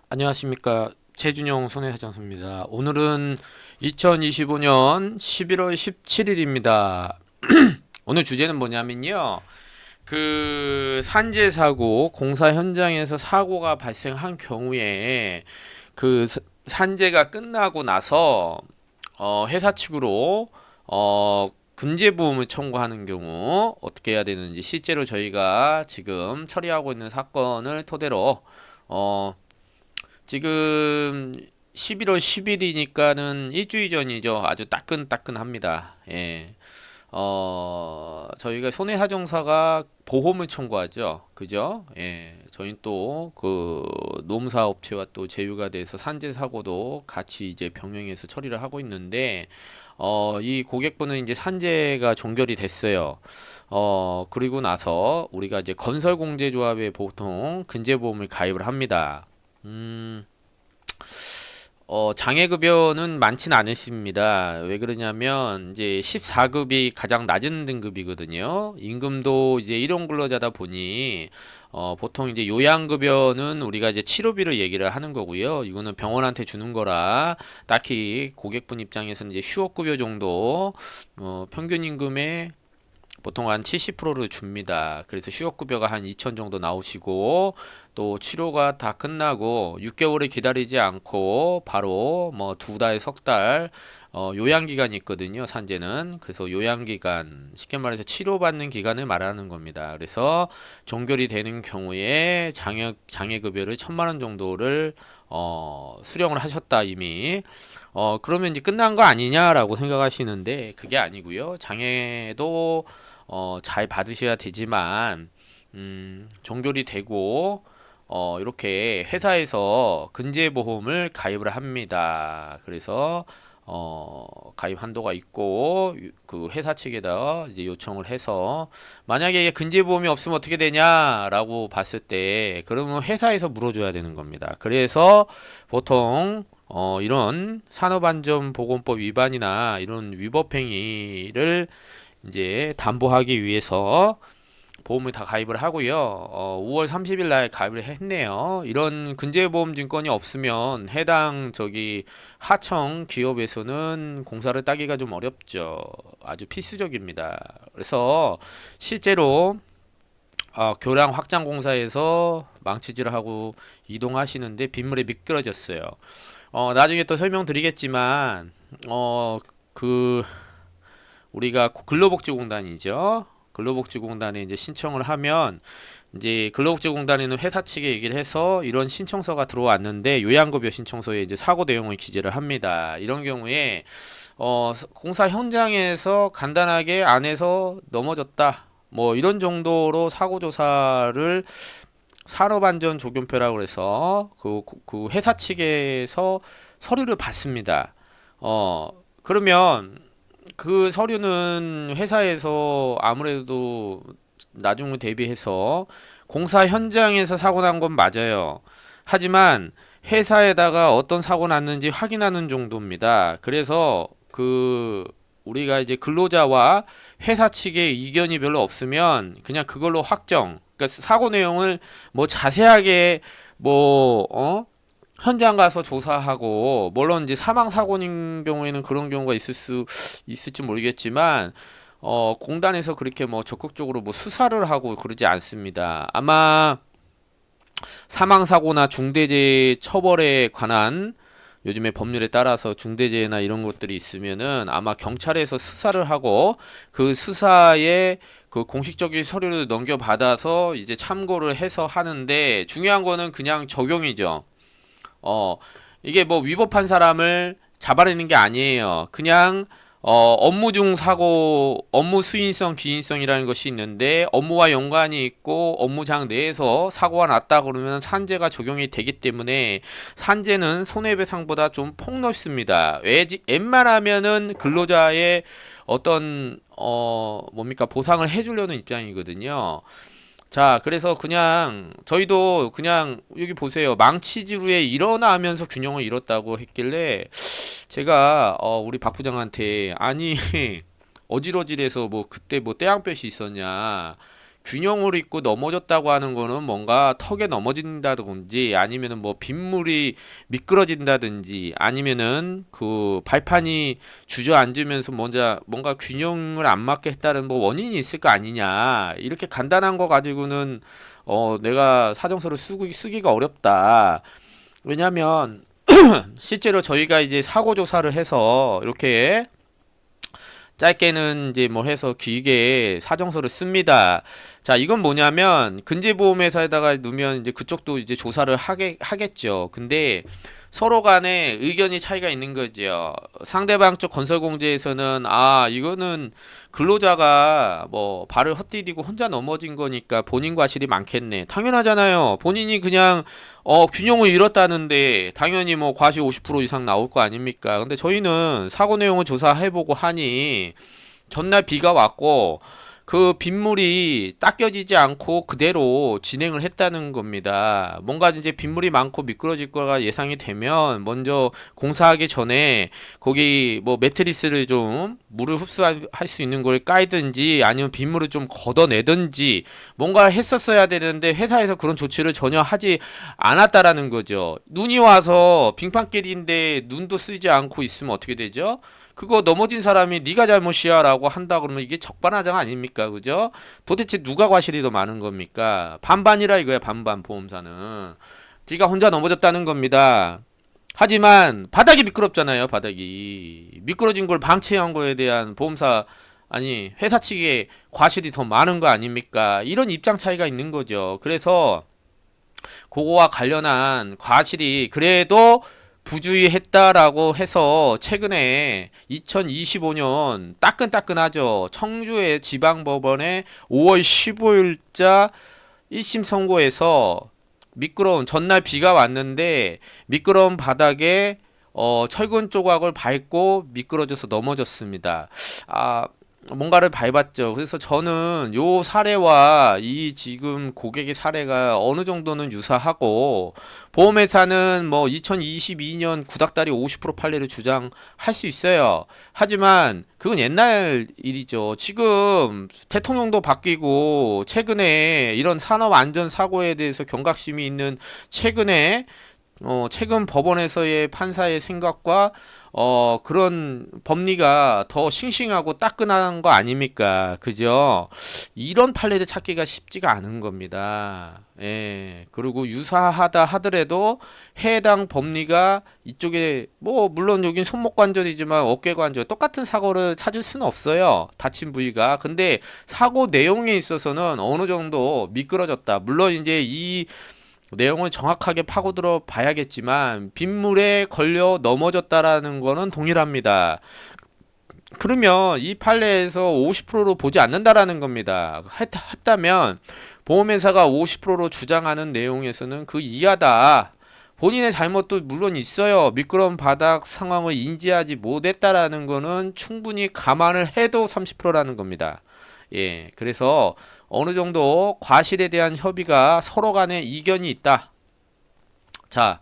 안녕하십니까. 최준영 손해사장소입니다. 오늘은 2025년 11월 17일입니다. 오늘 주제는 뭐냐면요. 산재 사고, 공사 현장에서 사고가 발생한 경우에 산재가 끝나고 나서 회사 측으로 근제보험을 청구하는 경우 어떻게 해야 되는지 실제로 저희가 지금 처리하고 있는 사건을 토대로 어, 지금 11월 10일이니까는 일주일 전이죠. 아주 따끈따끈합니다. 예. 저희가 손해사정사가 보험을 청구하죠. 그죠? 예. 저희는 또 노무사업체와 또 제휴가 돼서 산재 사고도 같이 이제 병행해서 처리를 하고 있는데, 이 고객분은 이제 산재가 종결이 됐어요. 그리고 나서 우리가 이제 건설공제조합에 보통 근제보험을 가입을 합니다. 음, 장애급여는 많지는 않으십니다. 왜 그러냐면, 이제 14급이 가장 낮은 등급이거든요. 임금도 이제 일용근로자다 보니, 보통 이제 요양급여는 우리가 이제 치료비를 얘기를 하는 거고요. 이거는 병원한테 주는 거라, 딱히 고객분 입장에서는 이제 휴업급여 정도, 평균 임금의 보통 한 70%를 줍니다. 그래서 휴업급여가 한 2천 정도 나오시고, 또 치료가 다 끝나고 6개월을 기다리지 않고 바로 뭐 2달, 석 달, 요양기간이 있거든요. 산재는. 그래서 요양기간, 쉽게 말해서 치료받는 기간을 말하는 겁니다. 그래서 종결이 되는 경우에 장애급여를 1,000만 원 정도를 수령을 하셨다 이미. 그러면 이제 끝난 거 아니냐라고 생각하시는데, 그게 아니고요. 장애도 잘 받으셔야 되지만, 종결이 되고, 이렇게 회사에서 근제보험을 가입을 합니다. 그래서, 가입 한도가 있고, 그 회사 측에다 이제 요청을 해서, 만약에 근제보험이 없으면 어떻게 되냐라고 봤을 때, 그러면 회사에서 물어줘야 되는 겁니다. 그래서 보통, 이런 산업안전보건법 위반이나 이런 위법행위를 이제 담보하기 위해서 보험을 다 가입을 하고요. 5월 30일 날 가입을 했네요. 이런 근제보험 증권이 없으면 해당 하청 기업에서는 공사를 따기가 좀 어렵죠. 아주 필수적입니다. 그래서 실제로 교량 확장 공사에서 망치질을 하고 이동하시는데 빗물에 미끄러졌어요. 나중에 또 설명드리겠지만 어, 그 우리가 근로복지공단이죠. 근로복지공단에 이제 신청을 하면 이제 근로복지공단에는 회사 측에 얘기를 해서 이런 신청서가 들어왔는데 요양급여 신청서에 이제 사고 내용을 기재를 합니다. 이런 경우에 공사 현장에서 간단하게 안에서 넘어졌다. 뭐 이런 정도로 사고 조사를 산업안전조견표라고 해서 그 회사 측에서 서류를 받습니다. 그러면 그 서류는 회사에서 아무래도 나중을 대비해서 공사 현장에서 사고 난 건 맞아요. 하지만 회사에다가 어떤 사고 났는지 확인하는 정도입니다. 그래서 우리가 이제 근로자와 회사 측의 이견이 별로 없으면 그냥 그걸로 확정. 그러니까 사고 내용을 뭐 자세하게 뭐 현장 가서 조사하고, 물론 이제 사망 사고인 경우에는 그런 경우가 있을지 모르겠지만, 공단에서 그렇게 뭐 적극적으로 뭐 수사를 하고 그러지 않습니다. 아마 사망 사고나 중대재해 처벌에 관한 요즘의 법률에 따라서 중대재해나 이런 것들이 있으면은 아마 경찰에서 수사를 하고 그 수사에 그 공식적인 서류를 넘겨받아서 이제 참고를 해서 하는데, 중요한 거는 그냥 적용이죠. 어, 이게 뭐 위법한 사람을 잡아내는 게 아니에요. 그냥 업무 중 사고, 업무 수인성, 기인성이라는 것이 있는데, 업무와 연관이 있고 업무장 내에서 사고가 났다 그러면 산재가 적용이 되기 때문에 산재는 손해배상보다 좀 폭넓습니다. 웬만하면은 근로자의 어떤 뭡니까, 보상을 해주려는 입장이거든요. 자, 그래서 그냥 저희도 그냥 여기 보세요. 망치지루에 일어나면서 균형을 잃었다고 했길래 제가 우리 박 부장한테, 아니 어질어질해서 뭐 그때 뭐 떼양볕이 있었냐, 균형을 잃고 넘어졌다고 하는 거는 뭔가 턱에 넘어진다든지 아니면은 뭐 빗물이 미끄러진다든지 아니면은 그 발판이 주저앉으면서 뭔가 균형을 안 맞게 했다는 뭐 원인이 있을 거 아니냐. 이렇게 간단한 거 가지고는 내가 사정서를 쓰기가 어렵다. 왜냐면 실제로 저희가 이제 사고 조사를 해서 이렇게 짧게는 이제 뭐 해서 길게 사정서를 씁니다. 자, 이건 뭐냐면 근제보험회사에다가 넣으면 이제 그쪽도 이제 조사를 하겠죠. 근데 서로 간에 의견이 차이가 있는 거죠. 상대방 쪽 건설공제에서는 이거는 근로자가 뭐 발을 헛디디고 혼자 넘어진 거니까 본인 과실이 많겠네. 당연하잖아요. 본인이 그냥 균형을 잃었다는데 당연히 뭐 과실 50% 이상 나올 거 아닙니까? 근데 저희는 사고 내용을 조사해보고 하니 전날 비가 왔고 그 빗물이 닦여지지 않고 그대로 진행을 했다는 겁니다. 뭔가 이제 빗물이 많고 미끄러질 거가 예상이 되면 먼저 공사하기 전에 거기 뭐 매트리스를 좀 물을 흡수할 수 있는 걸 깔든지 아니면 빗물을 좀 걷어내든지 뭔가 했었어야 되는데 회사에서 그런 조치를 전혀 하지 않았다라는 거죠. 눈이 와서 빙판길인데 눈도 쓰지 않고 있으면 어떻게 되죠? 그거 넘어진 사람이 네가 잘못이야 라고 한다 그러면 이게 적반하장 아닙니까? 그죠? 도대체 누가 과실이 더 많은 겁니까? 반반이라 이거야. 반반. 보험사는 네가 혼자 넘어졌다는 겁니다. 하지만 바닥이 미끄럽잖아요. 바닥이 미끄러진 걸 방치한 거에 대한 보험사 아니 회사 측의 과실이 더 많은 거 아닙니까? 이런 입장 차이가 있는 거죠. 그래서 그거와 관련한 과실이 그래도 부주의했다라고 해서 최근에 2025년 따끈따끈하죠. 청주의 지방법원에 5월 15일자 1심 선고에서 미끄러운 전날 비가 왔는데 미끄러운 바닥에 철근 조각을 밟고 미끄러져서 넘어졌습니다. 뭔가를 밟았죠. 그래서 저는 요 사례와 이 지금 고객의 사례가 어느 정도는 유사하고 보험회사는 뭐 2022년 구닥다리 50% 판례를 주장할 수 있어요. 하지만 그건 옛날 일이죠. 지금 대통령도 바뀌고 최근에 이런 산업안전사고에 대해서 경각심이 있는 최근에 최근 법원에서의 판사의 생각과 그런 법리가 더 싱싱하고 따끈한 거 아닙니까? 그죠? 이런 판례를 찾기가 쉽지가 않은 겁니다. 예. 그리고 유사하다 하더라도 해당 법리가 이쪽에 뭐 물론 여긴 손목 관절이지만 어깨 관절 똑같은 사고를 찾을 수는 없어요. 다친 부위가. 근데 사고 내용에 있어서는 어느 정도 미끄러졌다. 물론 이제 이 내용을 정확하게 파고들어 봐야겠지만 빗물에 걸려 넘어졌다라는 거는 동일합니다. 그러면 이 판례에서 50%로 보지 않는다라는 겁니다. 했다면 보험회사가 50%로 주장하는 내용에서는 그 이하다. 본인의 잘못도 물론 있어요. 미끄러운 바닥 상황을 인지하지 못했다라는 거는 충분히 감안을 해도 30%라는 겁니다. 예, 그래서 어느 정도 과실에 대한 협의가 서로 간에 이견이 있다. 자,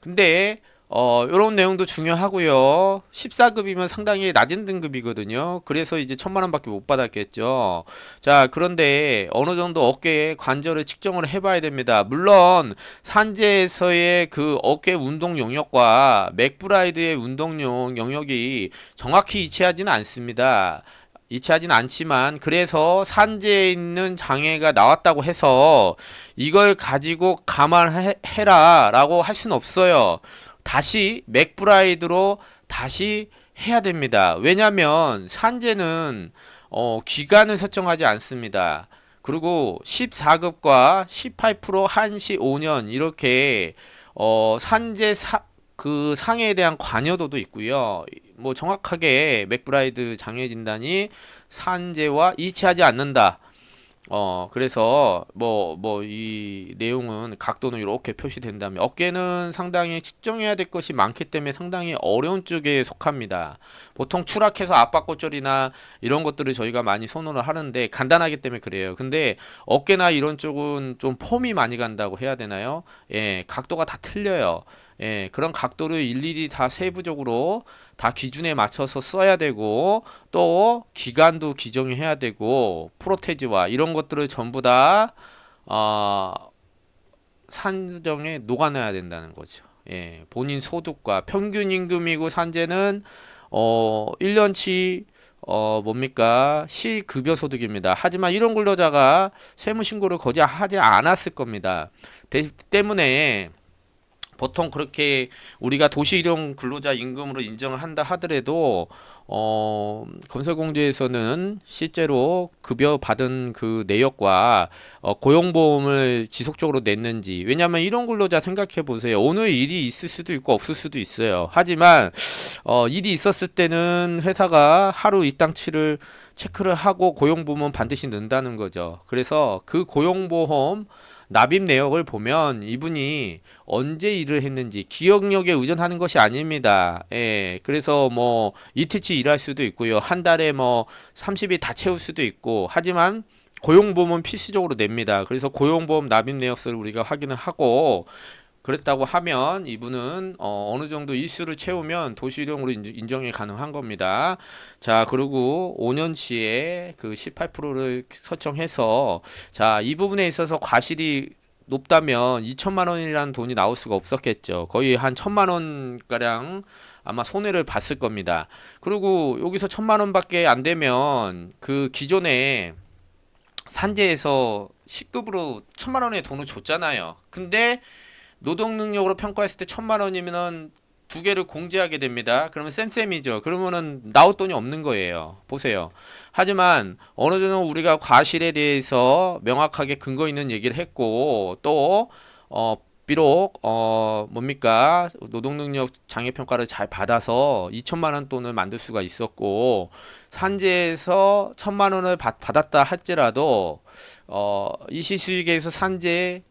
근데 요런 내용도 중요하고요. 14급이면 상당히 낮은 등급이거든요. 그래서 이제 1000만원밖에 못 받았겠죠. 자, 그런데 어느 정도 어깨에 관절을 측정을 해봐야 됩니다. 물론 산재에서의 그 어깨 운동 영역과 맥브라이드의 운동 영역이 정확히 일치하지는 않습니다. 일치하진 않지만 그래서 산재에 있는 장애가 나왔다고 해서 이걸 가지고 감안해라 라고 할 수는 없어요. 다시 맥브라이드로 다시 해야 됩니다. 왜냐면 산재는 기간을 설정하지 않습니다. 그리고 14급과 18% 한시 5년 이렇게 산재 그 상해에 대한 관여도도 있고요. 뭐 정확하게 맥브라이드 장애 진단이 산재와 일치하지 않는다. 그래서 이 내용은 각도는 이렇게 표시된다면 어깨는 상당히 측정해야 될 것이 많기 때문에 상당히 어려운 쪽에 속합니다. 보통 추락해서 압박고절이나 이런 것들을 저희가 많이 선호를 하는데 간단하기 때문에 그래요. 근데 어깨나 이런 쪽은 좀 폼이 많이 간다고 해야 되나요? 예, 각도가 다 틀려요. 예, 그런 각도를 일일이 다 세부적으로 다 기준에 맞춰서 써야 되고, 또 기간도 기정해야 되고, 프로테지와 이런 것들을 전부 다 어, 산정에 녹아내야 된다는 거죠. 예, 본인 소득과 평균 임금이고 산재는 1년치 뭡니까? 시급여 소득입니다. 하지만 이런 근로자가 세무 신고를 거의 하지 않았을 겁니다. 때문에 보통 그렇게 우리가 도시일용 근로자 임금으로 인정을 한다 하더라도 건설공제에서는 실제로 급여 받은 그 내역과 고용보험을 지속적으로 냈는지. 왜냐하면 이런 근로자 생각해 보세요. 오늘 일이 있을 수도 있고 없을 수도 있어요. 하지만 일이 있었을 때는 회사가 하루 일당치를 체크를 하고 고용보험은 반드시 넣는다는 거죠. 그래서 그 고용보험 납입 내역을 보면 이분이 언제 일을 했는지 기억력에 의존하는 것이 아닙니다. 예, 그래서 뭐 이틀치 일할 수도 있고요. 한 달에 뭐 30일 다 채울 수도 있고, 하지만 고용보험은 필수적으로 냅니다. 그래서 고용보험 납입 내역서를 우리가 확인을 하고, 그랬다고 하면 이분은 어느 정도 일수를 채우면 도시일용으로 인정이 가능한 겁니다. 자, 그리고 5년치에 그 18%를 설정해서, 자, 이 부분에 있어서 과실이 높다면 2천만 원이라는 돈이 나올 수가 없었겠죠. 거의 한 1천만 원 가량 아마 손해를 봤을 겁니다. 그리고 여기서 1천만 원밖에 안 되면 그 기존에 산재에서 10급으로 1천만 원의 돈을 줬잖아요. 근데 노동 능력으로 평가했을 때 1천만 원이면 두 개를 공제하게 됩니다. 그러면 쌤쌤이죠. 그러면은 나올 돈이 없는 거예요. 보세요. 하지만 어느 정도 우리가 과실에 대해서 명확하게 근거 있는 얘기를 했고, 또 비록 뭡니까, 노동능력 장애평가를 잘 받아서 2천만 원 돈을 만들 수가 있었고, 산재에서 1천만 원을 받았다 할지라도 이시수익에서 산재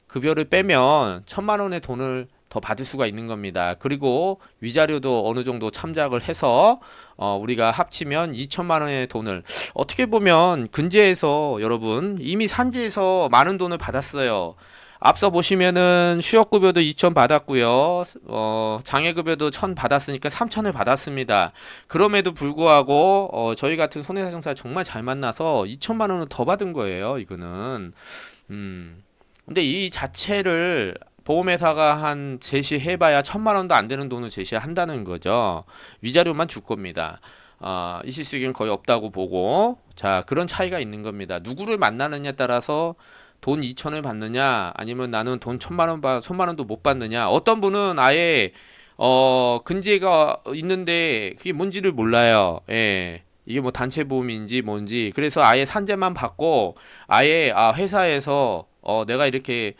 급여를 빼면 1천만 원의 돈을 더 받을 수가 있는 겁니다. 그리고 위자료도 어느 정도 참작을 해서 우리가 합치면 2천만 원의 돈을, 어떻게 보면 근제에서 여러분 이미 산재에서 많은 돈을 받았어요. 앞서 보시면은 휴업급여도 2천 받았고요. 장애급여도 1천 받았으니까 3천을 받았습니다. 그럼에도 불구하고 저희 같은 손해배상사 정말 잘 만나서 2천만 원을 더 받은 거예요. 이거는. 근데 이 자체를 보험회사가 한 제시해봐야 1천만 원도 안 되는 돈을 제시한다는 거죠. 위자료만 줄 겁니다. 이시수익은 거의 없다고 보고, 자, 그런 차이가 있는 겁니다. 누구를 만나느냐에 따라서 돈 2천을 받느냐, 아니면 나는 돈 1천만 원도 못 받느냐. 어떤 분은 아예 근제가 있는데 그게 뭔지를 몰라요. 예. 이게 뭐 단체 보험인지 뭔지. 그래서 아예 산재만 받고, 아예 회사에서 내가 이렇게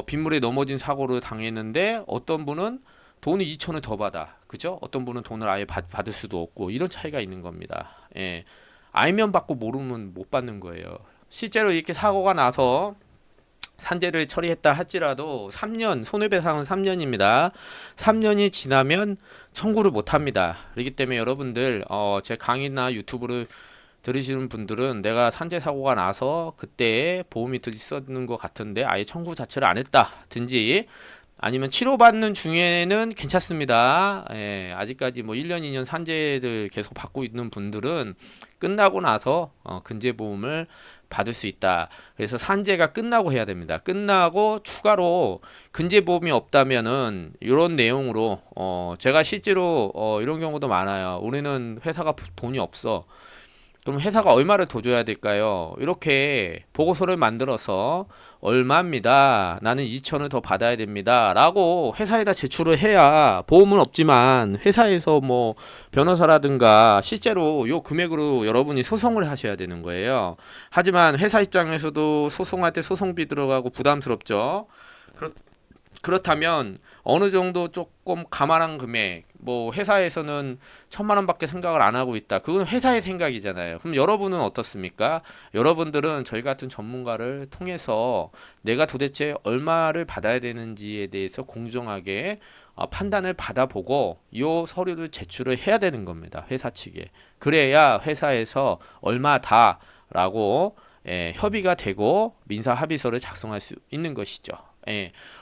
빗물에 넘어진 사고를 당했는데, 어떤 분은 돈을 2천을 더 받아. 그죠? 어떤 분은 돈을 아예 받을 수도 없고, 이런 차이가 있는 겁니다. 예. 알면 받고 모르면 못 받는 거예요. 실제로 이렇게 사고가 나서 산재를 처리했다 할지라도 3년, 손해배상은 3년입니다. 3년이 지나면 청구를 못 합니다. 그렇기 때문에 여러분들 제 강의나 유튜브를 들으시는 분들은 내가 산재 사고가 나서 그때 보험이 들있었는 것 같은데 아예 청구 자체를 안 했다든지, 아니면 치료받는 중에는 괜찮습니다. 예, 아직까지 뭐 1년, 2년 산재를 계속 받고 있는 분들은 끝나고 나서 근제보험을 받을 수 있다. 그래서 산재가 끝나고 해야 됩니다. 끝나고 추가로 근제보험이 없다면은 이런 내용으로 제가 실제로 이런 경우도 많아요. 우리는 회사가 돈이 없어. 그럼 회사가 얼마를 더 줘야 될까요? 이렇게 보고서를 만들어서 얼마입니다. 나는 2천을 더 받아야 됩니다. 라고 회사에다 제출을 해야, 보험은 없지만 회사에서 뭐 변호사라든가 실제로 요 금액으로 여러분이 소송을 하셔야 되는 거예요. 하지만 회사 입장에서도 소송할 때 소송비 들어가고 부담스럽죠. 그렇다면 어느 정도 조금 감안한 금액, 뭐 회사에서는 1천만 원밖에 생각을 안 하고 있다. 그건 회사의 생각이잖아요. 그럼 여러분은 어떻습니까? 여러분들은 저희 같은 전문가를 통해서 내가 도대체 얼마를 받아야 되는지에 대해서 공정하게 판단을 받아보고 이 서류를 제출을 해야 되는 겁니다. 회사 측에. 그래야 회사에서 얼마다라고 협의가 되고 민사 합의서를 작성할 수 있는 것이죠.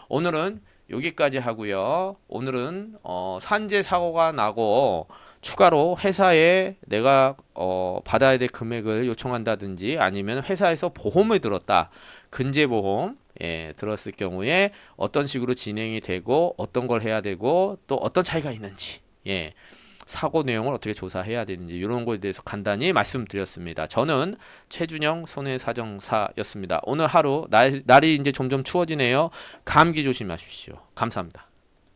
오늘은 여기까지 하고요. 오늘은 산재 사고가 나고 추가로 회사에 내가 받아야 될 금액을 요청한다든지 아니면 회사에서 보험을 들었다. 근제보험 들었을 경우에 어떤 식으로 진행이 되고 어떤 걸 해야 되고 또 어떤 차이가 있는지 사고 내용을 어떻게 조사해야 되는지 이런 거에 대해서 간단히 말씀드렸습니다. 저는 최준영 손해사정사였습니다. 오늘 하루 날이 이제 점점 추워지네요. 감기 조심하십시오. 감사합니다.